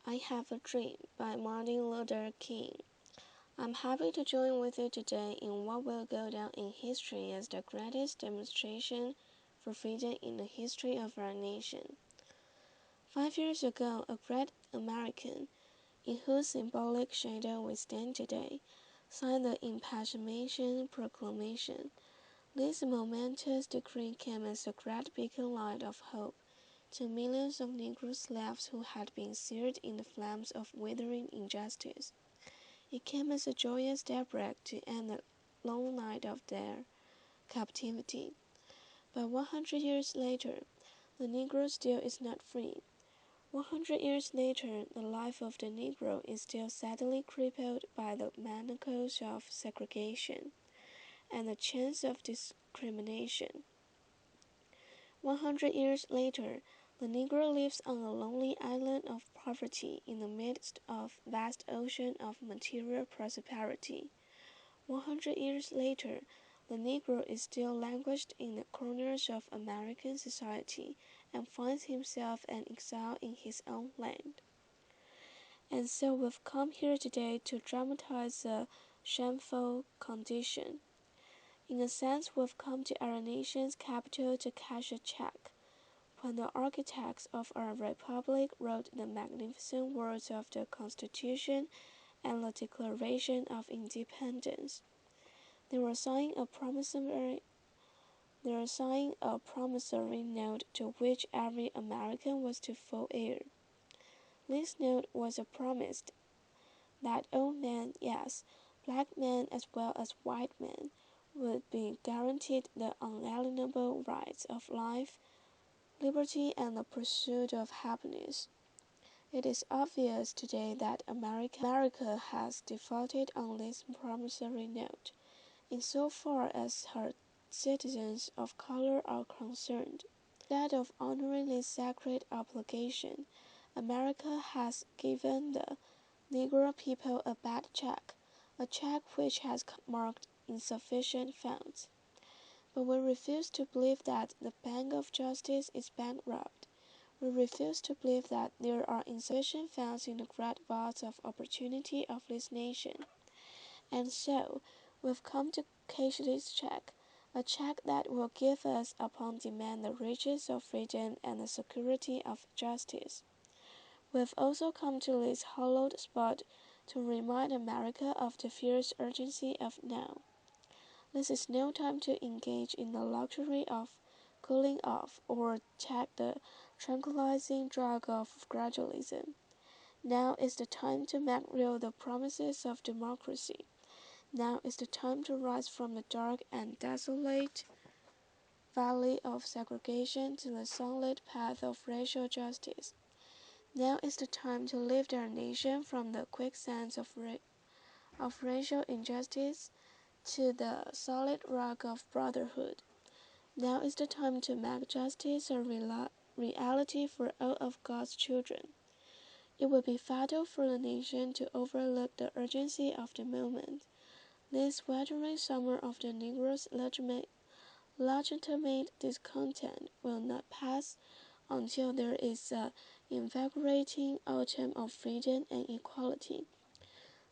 I Have a Dream by Martin Luther King. I'm happy to join with you today in what will go down in history as the greatest demonstration for freedom in the history of our nation. 5 years ago, a great American, in whose symbolic shadow we stand today, signed the Emancipation Proclamation. This momentous decree came as a great beacon light of hope to millions of Negro slaves who had been seared in the flames of withering injustice. It came as a joyous daybreak to end the long night of their captivity. But 100 years later, the Negro still is not free. 100 years later, the life of the Negro is still sadly crippled by the manacles of segregation and the chains of discrimination. 100 years later, the Negro lives on a lonely island of poverty in the midst of a vast ocean of material prosperity. 100 years later, the Negro is still languished in the corners of American society and finds himself an exile in his own land. And so we've come here today to dramatize a shameful condition. In a sense, we've come to our nation's capital to cash a check. When the architects of our republic wrote the magnificent words of the Constitution and the Declaration of Independence, they were signing a promissory note to which every American was to full heir. This note was a promise that all men, yes, black men as well as white men, would be guaranteed the unalienable rights of life, liberty, and the pursuit of happiness. It is obvious today that America has defaulted on this promissory note, insofar as her citizens of color are concerned. Instead of honoring this sacred obligation, America has given the Negro people a bad check, a check which has marked insufficient funds. But we refuse to believe that the Bank of Justice is bankrupt. We refuse to believe that there are insufficient funds in the great vaults of opportunity of this nation. And so, we've come to cash this check, a check that will give us upon demand the riches of freedom and the security of justice. We've also come to this hallowed spot to remind America of the fierce urgency of now. This is no time to engage in the luxury of cooling off or take the tranquilizing drug of gradualism. Now is the time to make real the promises of democracy. Now is the time to rise from the dark and desolate valley of segregation to the sunlit path of racial justice. Now is the time to lift our nation from the quicksands of racial injustice to the solid rock of brotherhood. Now is the time to make justice a reality for all of God's children. It would be fatal for the nation to overlook the urgency of the moment. This sweltering summer of the Negro's legitimate discontent will not pass until there is an invigorating autumn of freedom and equality.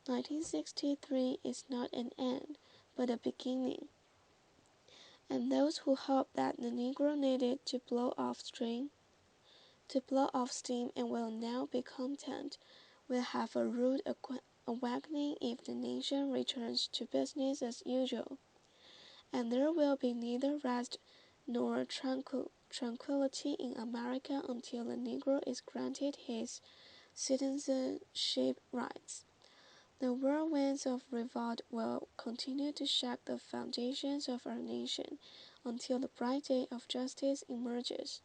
1963 is not an end, but a beginning. And those who hoped that the Negro needed to blow off steam and will now be content, will have a rude awakening if the nation returns to business as usual. And there will be neither rest nor tranquility in America until the Negro is granted his citizenship rights. The whirlwinds of revolt will continue to shake the foundations of our nation until the bright day of justice emerges.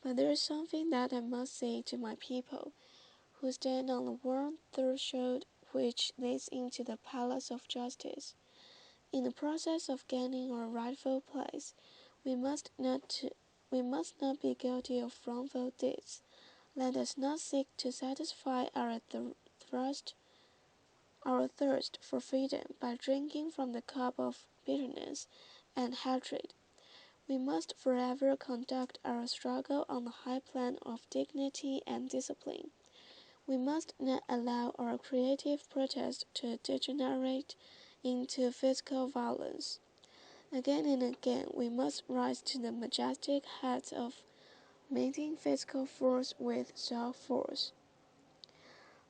But there is something that I must say to my people, who stand on the warm threshold which leads into the palace of justice. In the process of gaining our rightful place, we must not be guilty of wrongful deeds. Let us not seek to satisfy our thirst for freedom by drinking from the cup of bitterness and hatred. We must forever conduct our struggle on the high plane of dignity and discipline. We must not allow our creative protest to degenerate into physical violence. Again and again, we must rise to the majestic heights of meeting physical force with soul force.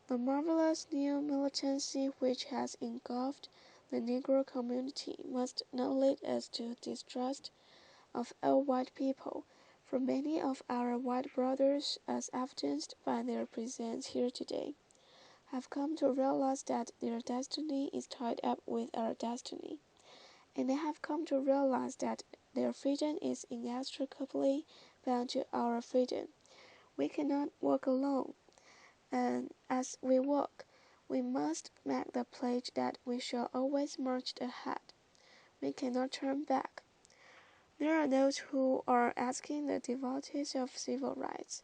The marvelous new militancy which has engulfed the Negro community must not lead us to distrust of all white people, for many of our white brothers, as evidenced by their presence here today, have come to realize that their destiny is tied up with our destiny, and they have come to realize that their freedom is inextricably bound to our freedom. We cannot walk alone, and as we walk, we must make the pledge that we shall always march ahead. We cannot turn back. There are those who are asking the devotees of civil rights,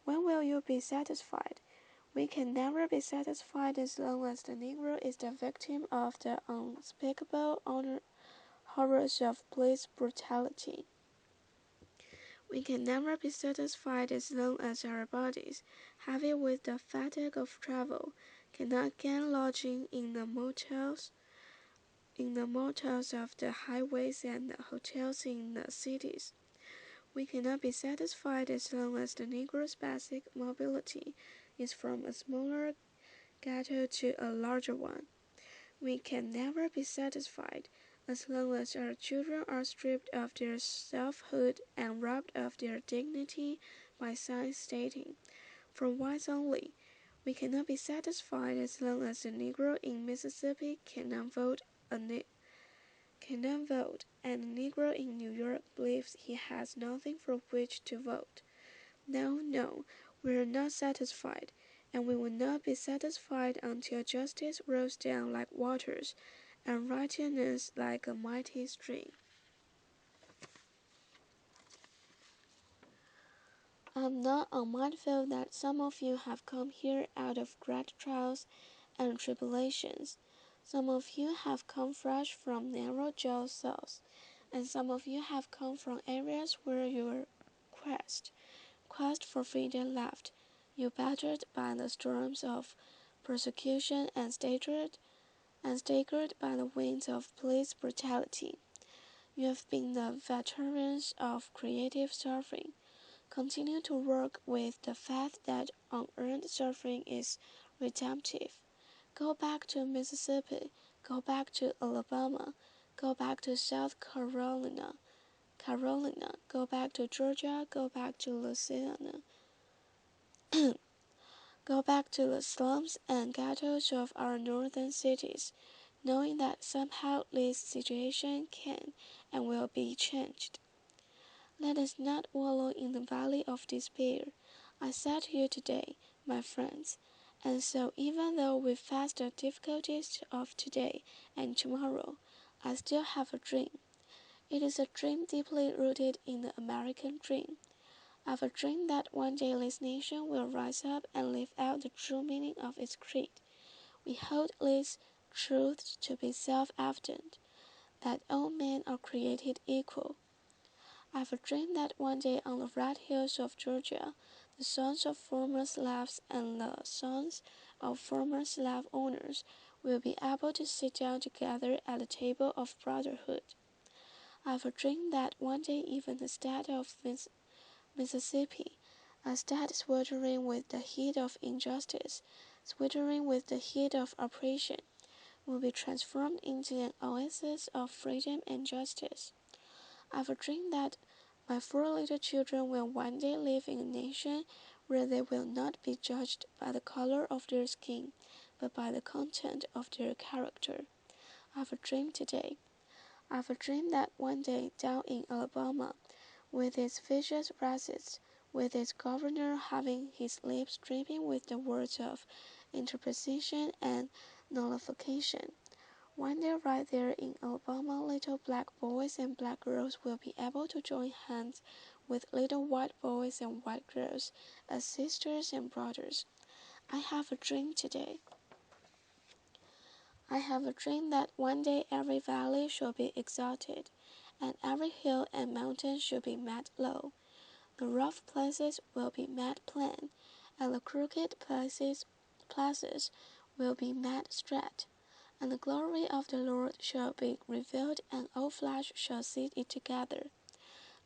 when will you be satisfied? We can never be satisfied as long as the Negro is the victim of the unspeakable horrors of police brutality. We can never be satisfied as long as our bodies, heavy with the fatigue of travel, cannot gain lodging in the motels of the highways and the hotels in the cities. We cannot be satisfied as long as the Negro's basic mobility is from a smaller ghetto to a larger one. We can never be satisfied as long as our children are stripped of their selfhood and robbed of their dignity by signs stating, "For whites only." We cannot be satisfied as long as the Negro in Mississippi cannot vote, and the Negro in New York believes he has nothing for which to vote. No, no, we are not satisfied, and we will not be satisfied until justice rolls down like waters, and righteousness like a mighty stream. I am not unmindful that some of you have come here out of great trials and tribulations. Some of you have come fresh from narrow jail cells, and some of you have come from areas where your quest for freedom left you battered by the storms of persecution and staggered by the winds of police brutality. You have been the veterans of creative suffering. Continue to work with the faith that unearned suffering is redemptive. Go back to Mississippi, go back to Alabama, go back to South Carolina, go back to Georgia, go back to Louisiana. Go back to the slums and ghettos of our northern cities, knowing that somehow this situation can and will be changed. Let us not wallow in the valley of despair. I said to you today, my friends, and so even though we face the difficulties of today and tomorrow, I still have a dream. It is a dream deeply rooted in the American dream. I have a dream that one day this nation will rise up and live out the true meaning of its creed. We hold these truths to be self-evident, that all men are created equal. I have a dream that one day on the red hills of Georgia, the sons of former slaves and the sons of former slave owners will be able to sit down together at the table of brotherhood. I have a dream that one day even the state of Mississippi, a state sweltering with the heat of injustice, sweltering with the heat of oppression, will be transformed into an oasis of freedom and justice. I have a dream that my four little children will one day live in a nation where they will not be judged by the color of their skin, but by the content of their character. I have a dream today. I have a dream that one day down in Alabama, with its vicious racists, with its governor having his lips dripping with the words of interposition and nullification, one day right there in Alabama, little black boys and black girls will be able to join hands with little white boys and white girls as sisters and brothers. I have a dream today. I have a dream that one day every valley shall be exalted, and every hill and mountain shall be made low. The rough places will be made plain, and the crooked places will be made straight, and the glory of the Lord shall be revealed, and all flesh shall see it together.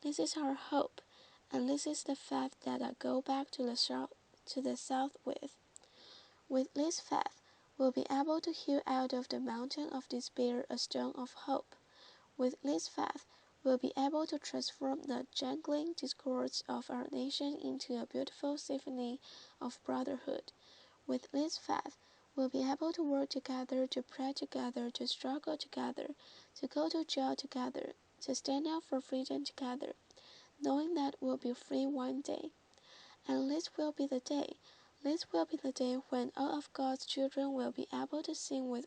This is our hope, and this is the faith that I go back to the south with. With this faith, we'll be able to hew out of the mountain of despair a stone of hope. With this faith, we'll be able to transform the jangling discords of our nation into a beautiful symphony of brotherhood. With this faith, we'll be able to work together, to pray together, to struggle together, to go to jail together, to stand up for freedom together, knowing that we'll be free one day. And this will be the day. This will be the day when all of God's children will be able to sing with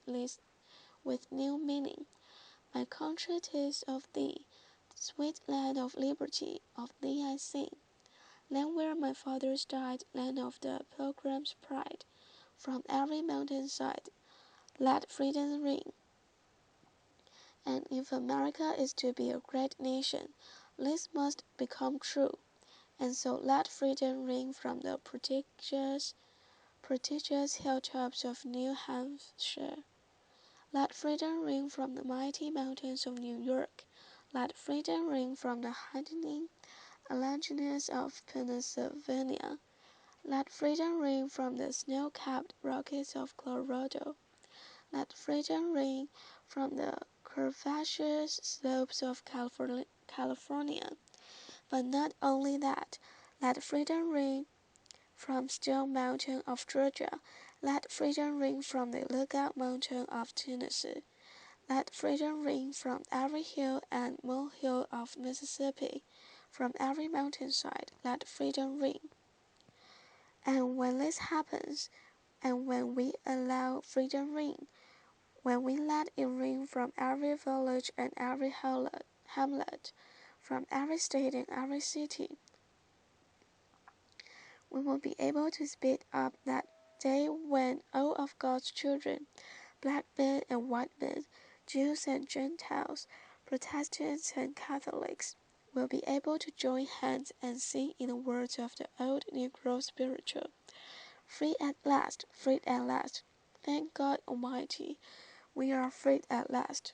new meaning. My country is of thee, sweet land of liberty, of thee I sing. Land where my fathers died, land of the pilgrim's pride. From every mountain side, let freedom ring. And if America is to be a great nation, this must become true. And so let freedom ring from the prodigious hilltops of New Hampshire. Let freedom ring from the mighty mountains of New York. Let freedom ring from the heightening Alleghanies of Pennsylvania. Let freedom ring from the snow-capped Rockies of Colorado. Let freedom ring from the curvaceous slopes of California. But not only that, let freedom ring from Stone Mountain of Georgia. Let freedom ring from the Lookout Mountain of Tennessee. Let freedom ring from every hill and molehill of Mississippi. From every mountainside, let freedom ring. And when this happens, and when we allow freedom ring, when we let it ring from every village and every hamlet, from every state and every city, we will be able to speed up that day when all of God's children, black men and white men, Jews and Gentiles, Protestants and Catholics, will be able to join hands and sing in the words of the old Negro spiritual. Free at last, freed at last. Thank God Almighty, we are freed at last.